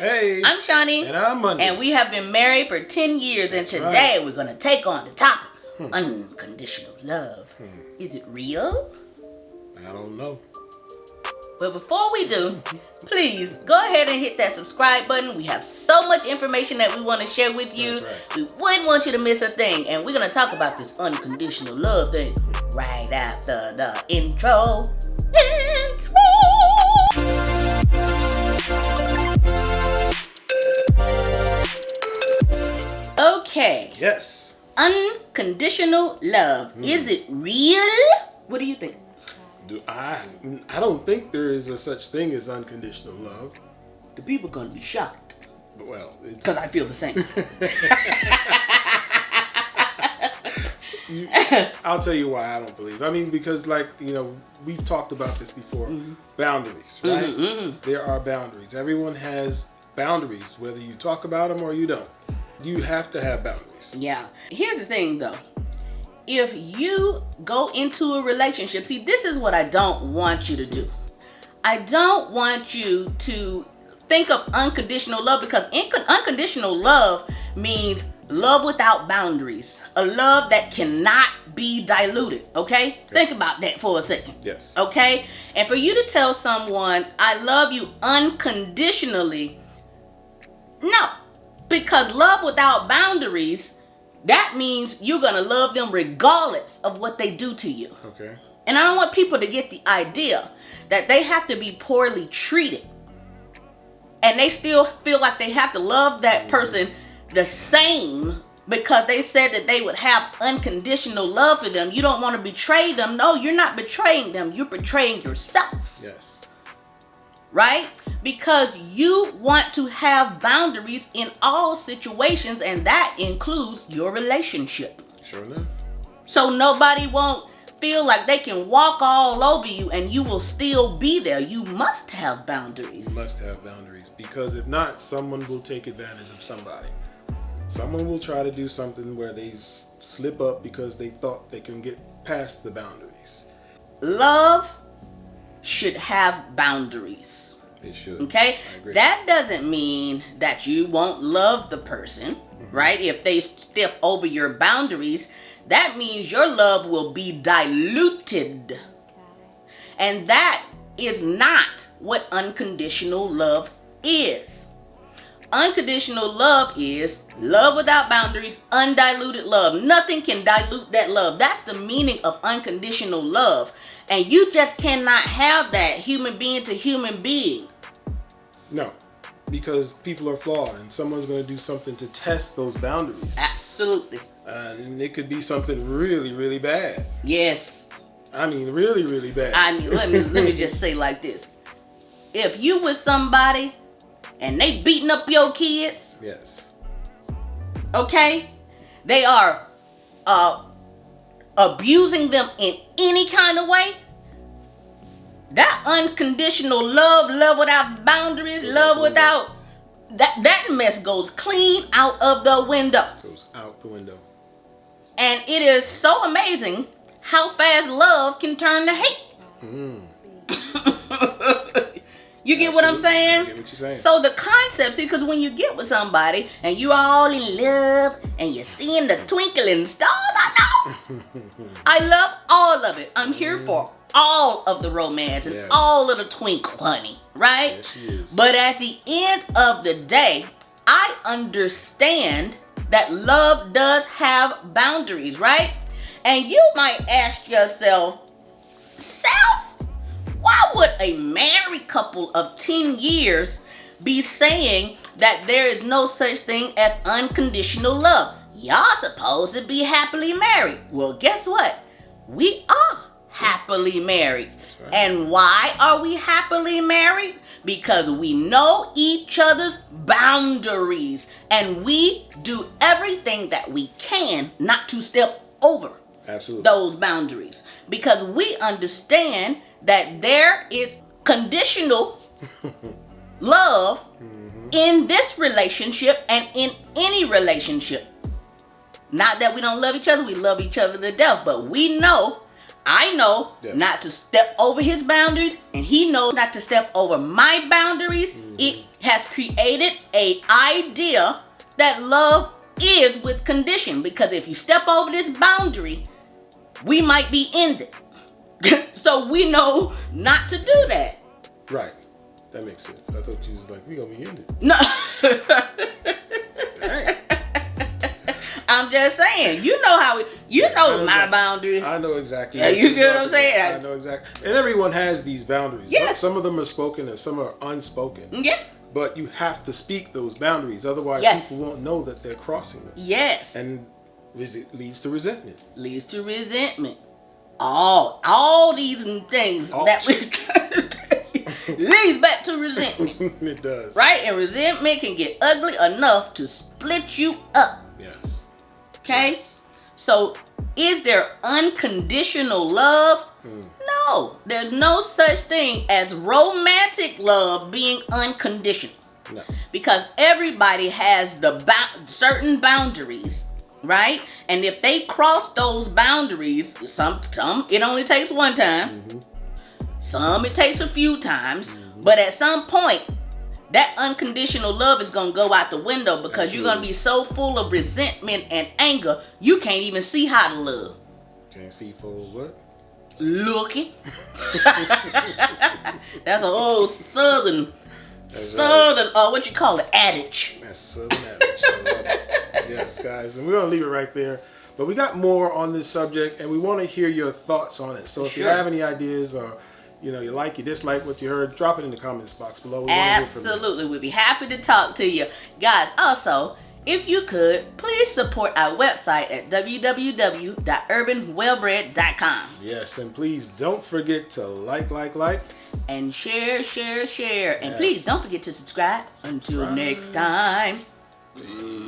Hey, I'm Shauni. And I'm Mondi. And we have been married for 10 years. That's and today right. we're going to take on the topic, unconditional love. Is it real? I don't know. But before we do, please go ahead and hit that subscribe button. We have so much information that we want to share with you. That's right. We wouldn't want you to miss a thing. And we're going to talk about this unconditional love thing right after the intro. Okay. Yes. Unconditional love. Is it real? What do you think? I don't think there is a such thing as unconditional love. The people gonna be shocked. Well, Because I feel the same. I'll tell you why I don't believe. I mean, because we've talked about this before. Boundaries, right? There are boundaries. Everyone has boundaries, whether you talk about them or you don't. You have to have boundaries. Yeah. Here's the thing, though. If you go into a relationship, see, this is what I don't want you to do. I don't want you to think of unconditional love, because unconditional love means love without boundaries. A love that cannot be diluted, okay? Think about that for a second. Yes. Okay? And for you to tell someone, I love you unconditionally, no. Because love without boundaries, that means you're going to love them regardless of what they do to you. Okay. And I don't want people to get the idea that they have to be poorly treated and they still feel like they have to love that person the same because they said that they would have unconditional love for them. You don't want to betray them. No, you're not betraying them. You're betraying yourself. Yes. Right? Because you want to have boundaries in all situations, and that includes your relationship. Sure enough. So nobody won't feel like they can walk all over you and you will still be there. You must have boundaries. You must have boundaries, because if not, someone will take advantage of somebody. Someone will try to do something where they slip up because they thought they can get past the boundaries. Love should have boundaries. They should. Okay? I agree. That doesn't mean that you won't love the person, right? If they step over your boundaries, that means your love will be diluted. And that is not what unconditional love is. Unconditional love is love without boundaries, undiluted love. Nothing can dilute that love. That's the meaning of unconditional love. And you just cannot have that human being to human being. No, because people are flawed and someone's going to do something to test those boundaries. Absolutely. And it could be something really, really bad. Yes. I mean, really, really bad. I mean, let me just say like this. If you with somebody and they beating up your kids, Yes. okay, they are abusing them in any kind of way, that unconditional love without boundaries, love without that mess goes clean out of the window. Goes out the window. And it is so amazing how fast love can turn to hate. You get what I'm saying? I get what you're saying. So the concept, see, because when you get with somebody and you're all in love and you're seeing the twinkling stars, I know. I love all of it. I'm here for all of the romance and all of the twinkle, honey. Right? Yes, she is. But at the end of the day, I understand that love does have boundaries, right? And you might ask yourself, why would a married couple of 10 years be saying that there is no such thing as unconditional love? Y'all supposed to be happily married. Well, guess what? We are happily married. Right. And why are we happily married? Because we know each other's boundaries and we do everything that we can not to step over those boundaries, because we understand that there is conditional love in this relationship and in any relationship. Not that we don't love each other, we love each other to death, but we know I know not to step over his boundaries, and he knows not to step over my boundaries. It has created an idea that love is with condition, because if you step over this boundary, we might be ended. So we know not to do that. Right. That makes sense. I thought you was like, we gonna be ended. No. I'm just saying, you know my boundaries. I know exactly. Yeah, you get what I'm saying? I know exactly. And everyone has these boundaries. Yes. Some of them are spoken and some are unspoken. Yes. But you have to speak those boundaries. Otherwise, people won't know that they're crossing them. Yes. And it leads to resentment. Leads to resentment. All these things that we leads back to resentment. It does. Right? And resentment can get ugly enough to split you up. Yes. Okay? Yes. So, is there unconditional love? No. There's no such thing as romantic love being unconditional. No. Because everybody has the certain boundaries, right? And if they cross those boundaries, some it only takes one time. Some it takes a few times. But at some point, that unconditional love is going to go out the window, because you're going to be so full of resentment and anger, you can't even see how to love. Can't see full what? Looking. That's an old southern, what you call it, adage. That's southern adage. I love it. Yes, guys. And we're going to leave it right there. But we got more on this subject, and we want to hear your thoughts on it. So if you have any ideas, or you like, you dislike what you heard, drop it in the comments box below. Absolutely. We'd be happy to talk to you. Guys, also, if you could, please support our website at www.urbanwellbred.com. Yes, and please don't forget to like. And share. And please don't forget to subscribe. Until next time. Peace.